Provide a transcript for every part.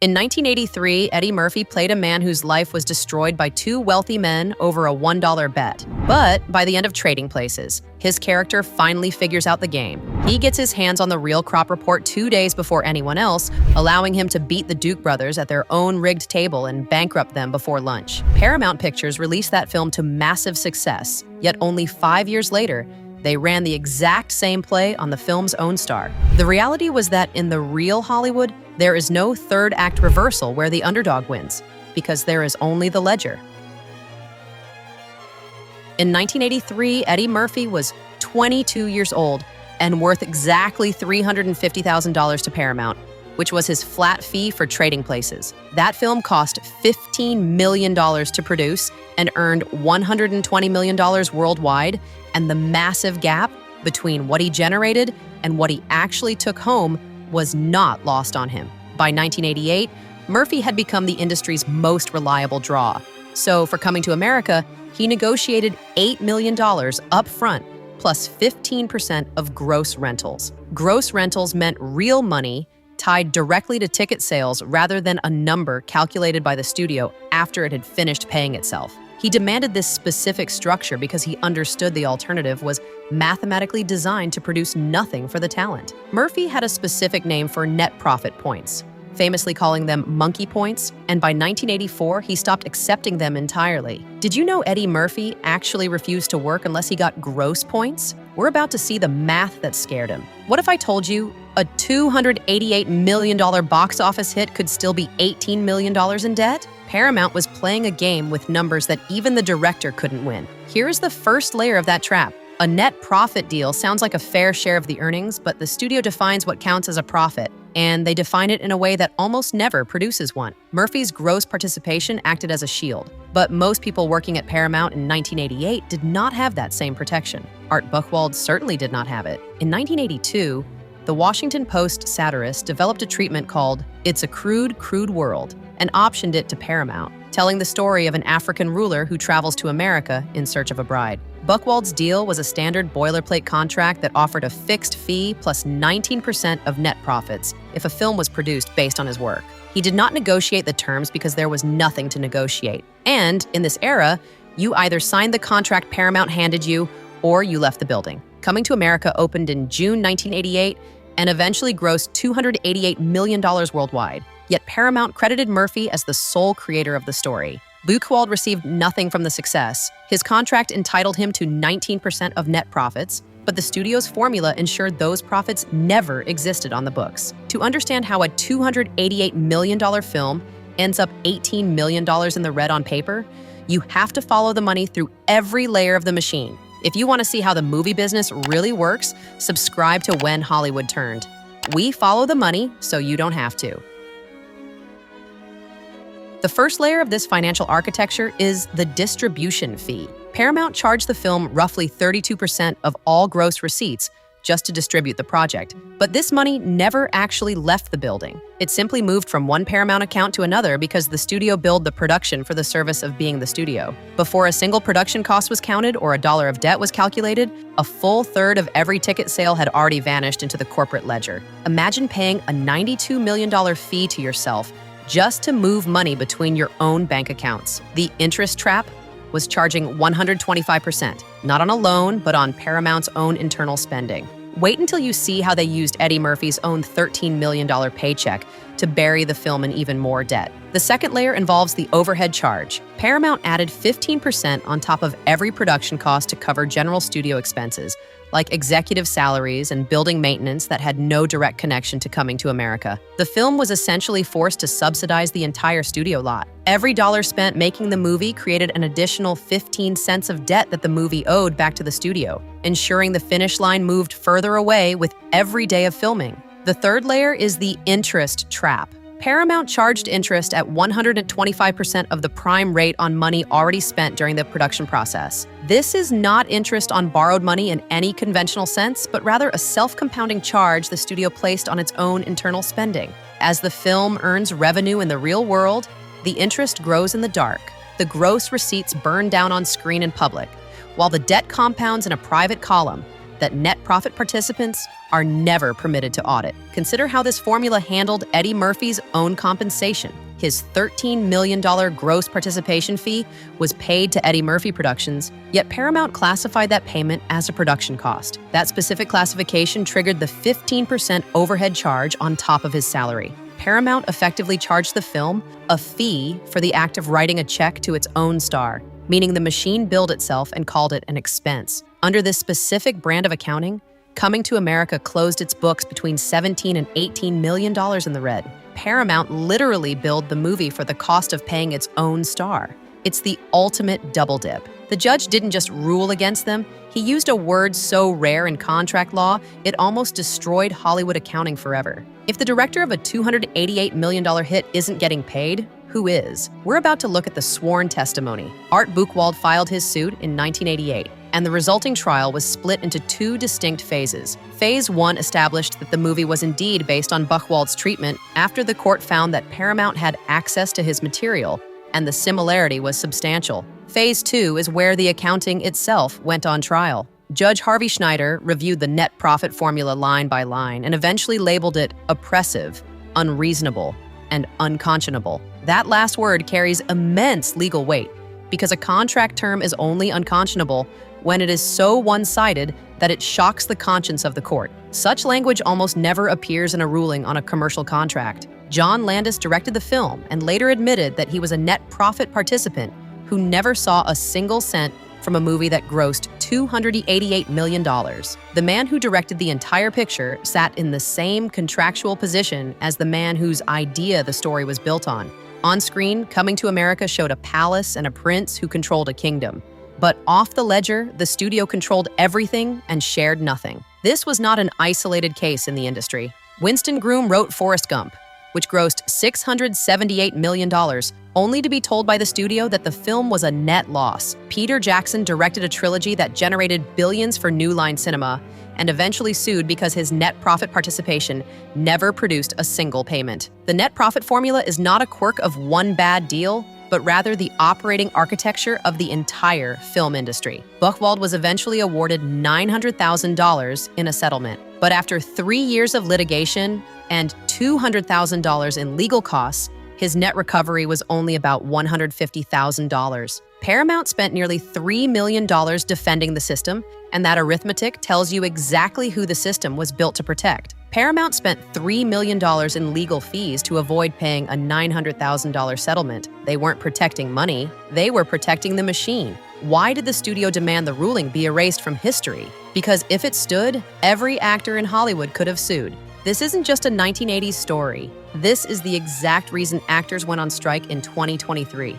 In 1983, Eddie Murphy played a man whose life was destroyed by two wealthy men over a $1 bet. But by the end of Trading Places, his character finally figures out the game. He gets his hands on the real crop report 2 days before anyone else, allowing him to beat the Duke brothers at their own rigged table and bankrupt them before lunch. Paramount Pictures released that film to massive success, yet only 5 years later, they ran the exact same play on the film's own star. The reality was that in the real Hollywood, there is no third act reversal where the underdog wins, because there is only the ledger. In 1983, Eddie Murphy was 22 years old and worth exactly $350,000 to Paramount, which was his flat fee for Trading Places. That film cost $15 million to produce and earned $120 million worldwide, and the massive gap between what he generated and what he actually took home was not lost on him. By 1988, Murphy had become the industry's most reliable draw. So for Coming to America, he negotiated $8 million up front, plus 15% of gross rentals. Gross rentals meant real money tied directly to ticket sales rather than a number calculated by the studio after it had finished paying itself. He demanded this specific structure because he understood the alternative was mathematically designed to produce nothing for the talent. Murphy had a specific name for net profit points, famously calling them monkey points, and by 1984, he stopped accepting them entirely. Did you know Eddie Murphy actually refused to work unless he got gross points? We're about to see the math that scared him. What if I told you a $288 million box office hit could still be $18 million in debt? Paramount was playing a game with numbers that even the director couldn't win. Here's the first layer of that trap. A net profit deal sounds like a fair share of the earnings, but the studio defines what counts as a profit, and they define it in a way that almost never produces one. Murphy's gross participation acted as a shield, but most people working at Paramount in 1988 did not have that same protection. Art Buchwald certainly did not have it. In 1982, the Washington Post satirist developed a treatment called It's a Crude, Crude World and optioned it to Paramount, telling the story of an African ruler who travels to America in search of a bride. Buchwald's deal was a standard boilerplate contract that offered a fixed fee plus 19% of net profits if a film was produced based on his work. He did not negotiate the terms because there was nothing to negotiate. And in this era, you either signed the contract Paramount handed you or you left the building. Coming to America opened in June 1988 and eventually grossed $288 million worldwide. Yet Paramount credited Murphy as the sole creator of the story. Buchwald received nothing from the success. His contract entitled him to 19% of net profits, but the studio's formula ensured those profits never existed on the books. To understand how a $288 million film ends up $18 million in the red on paper, you have to follow the money through every layer of the machine. If you want to see how the movie business really works, subscribe to When Hollywood Turned. We follow the money so you don't have to. The first layer of this financial architecture is the distribution fee. Paramount charged the film roughly 32% of all gross receipts just to distribute the project. But this money never actually left the building. It simply moved from one Paramount account to another because the studio billed the production for the service of being the studio. Before a single production cost was counted or a dollar of debt was calculated, a full third of every ticket sale had already vanished into the corporate ledger. Imagine paying a $92 million fee to yourself just to move money between your own bank accounts. The interest trap was charging 125%, not on a loan, but on Paramount's own internal spending. Wait until you see how they used Eddie Murphy's own $13 million paycheck to bury the film in even more debt. The second layer involves the overhead charge. Paramount added 15% on top of every production cost to cover general studio expenses, like executive salaries and building maintenance that had no direct connection to Coming to America. The film was essentially forced to subsidize the entire studio lot. Every dollar spent making the movie created an additional 15 cents of debt that the movie owed back to the studio, ensuring the finish line moved further away with every day of filming. The third layer is the interest trap. Paramount charged interest at 125% of the prime rate on money already spent during the production process. This is not interest on borrowed money in any conventional sense, but rather a self-compounding charge the studio placed on its own internal spending. As the film earns revenue in the real world, the interest grows in the dark. The gross receipts burn down on screen in public, while the debt compounds in a private column. that net profit participants are never permitted to audit. Consider how this formula handled Eddie Murphy's own compensation. His $13 million gross participation fee was paid to Eddie Murphy Productions, yet Paramount classified that payment as a production cost. That specific classification triggered the 15% overhead charge on top of his salary. Paramount effectively charged the film a fee for the act of writing a check to its own star, meaning the machine billed itself and called it an expense. Under this specific brand of accounting, Coming to America closed its books between $17 and $18 million in the red. Paramount literally billed the movie for the cost of paying its own star. It's the ultimate double dip. The judge didn't just rule against them, he used a word so rare in contract law, it almost destroyed Hollywood accounting forever. If the director of a $288 million hit isn't getting paid, who is? We're about to look at the sworn testimony. Art Buchwald filed his suit in 1988, and the resulting trial was split into two distinct phases. Phase 1 established that the movie was indeed based on Buchwald's treatment after the court found that Paramount had access to his material, and the similarity was substantial. Phase 2 is where the accounting itself went on trial. Judge Harvey Schneider reviewed the net profit formula line by line and eventually labeled it oppressive, unreasonable, and unconscionable. That last word carries immense legal weight because a contract term is only unconscionable when it is so one-sided that it shocks the conscience of the court. Such language almost never appears in a ruling on a commercial contract. John Landis directed the film and later admitted that he was a net profit participant who never saw a single cent from a movie that grossed $288 million. The man who directed the entire picture sat in the same contractual position as the man whose idea the story was built on. On screen, Coming to America showed a palace and a prince who controlled a kingdom. But off the ledger, the studio controlled everything and shared nothing. This was not an isolated case in the industry. Winston Groom wrote Forrest Gump, which grossed $678 million, only to be told by the studio that the film was a net loss. Peter Jackson directed a trilogy that generated billions for New Line Cinema and eventually sued because his net profit participation never produced a single payment. The net profit formula is not a quirk of one bad deal, but rather the operating architecture of the entire film industry. Buchwald was eventually awarded $900,000 in a settlement, but after 3 years of litigation and $200,000 in legal costs, his net recovery was only about $150,000. Paramount spent nearly $3 million defending the system, and that arithmetic tells you exactly who the system was built to protect. Paramount spent $3 million in legal fees to avoid paying a $900,000 settlement. They weren't protecting money, they were protecting the machine. Why did the studio demand the ruling be erased from history? Because if it stood, every actor in Hollywood could have sued. This isn't just a 1980s story. This is the exact reason actors went on strike in 2023.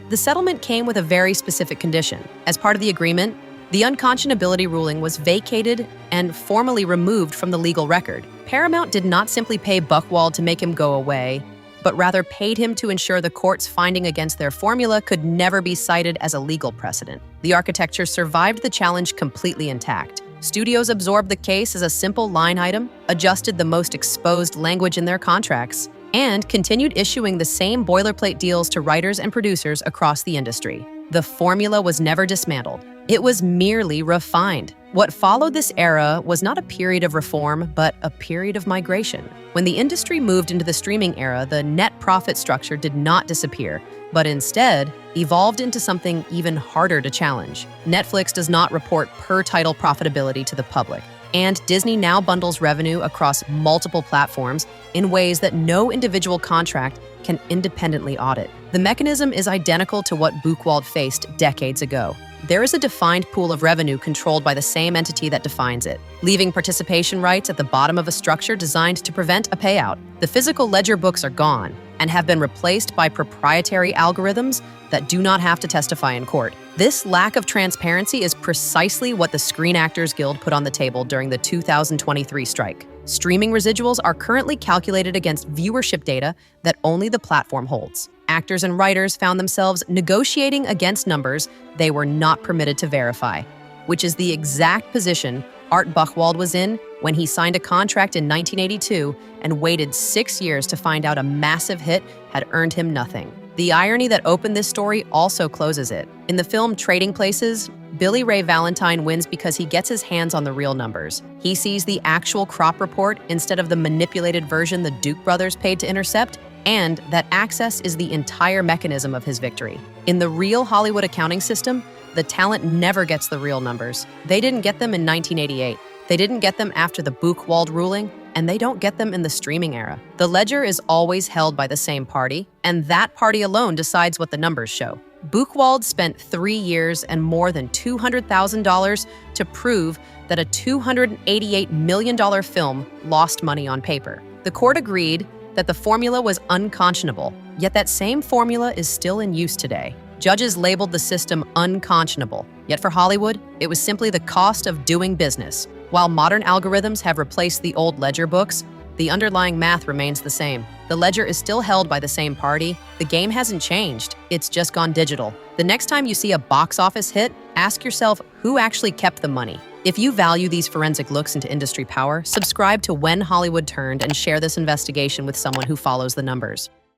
The settlement came with a very specific condition. As part of the agreement, the unconscionability ruling was vacated and formally removed from the legal record. Paramount did not simply pay Buchwald to make him go away, but rather paid him to ensure the court's finding against their formula could never be cited as a legal precedent. The architecture survived the challenge completely intact. Studios absorbed the case as a simple line item, adjusted the most exposed language in their contracts, and continued issuing the same boilerplate deals to writers and producers across the industry. The formula was never dismantled. It was merely refined. What followed this era was not a period of reform, but a period of migration. When the industry moved into the streaming era, the net profit structure did not disappear, but instead evolved into something even harder to challenge. Netflix does not report per-title profitability to the public, and Disney now bundles revenue across multiple platforms in ways that no individual contract can independently audit. The mechanism is identical to what Buchwald faced decades ago. There is a defined pool of revenue controlled by the same entity that defines it, leaving participation rights at the bottom of a structure designed to prevent a payout. The physical ledger books are gone and have been replaced by proprietary algorithms that do not have to testify in court. This lack of transparency is precisely what the Screen Actors Guild put on the table during the 2023 strike. Streaming residuals are currently calculated against viewership data that only the platform holds. Actors and writers found themselves negotiating against numbers they were not permitted to verify, which is the exact position Art Buchwald was in when he signed a contract in 1982 and waited 6 years to find out a massive hit had earned him nothing. The irony that opened this story also closes it. In the film Trading Places, Billy Ray Valentine wins because he gets his hands on the real numbers. He sees the actual crop report instead of the manipulated version the Duke brothers paid to intercept, and that access is the entire mechanism of his victory. In the real Hollywood accounting system, the talent never gets the real numbers. They didn't get them in 1988. They didn't get them after the Buchwald ruling, and they don't get them in the streaming era. The ledger is always held by the same party, and that party alone decides what the numbers show. Buchwald spent 3 years and more than $200,000 to prove that a $288 million film lost money on paper. The court agreed that the formula was unconscionable, yet that same formula is still in use today. Judges labeled the system unconscionable, yet for Hollywood, it was simply the cost of doing business. While modern algorithms have replaced the old ledger books, the underlying math remains the same. The ledger is still held by the same party. The game hasn't changed, it's just gone digital. The next time you see a box office hit, ask yourself who actually kept the money. If you value these forensic looks into industry power, subscribe to When Hollywood Turned and share this investigation with someone who follows the numbers.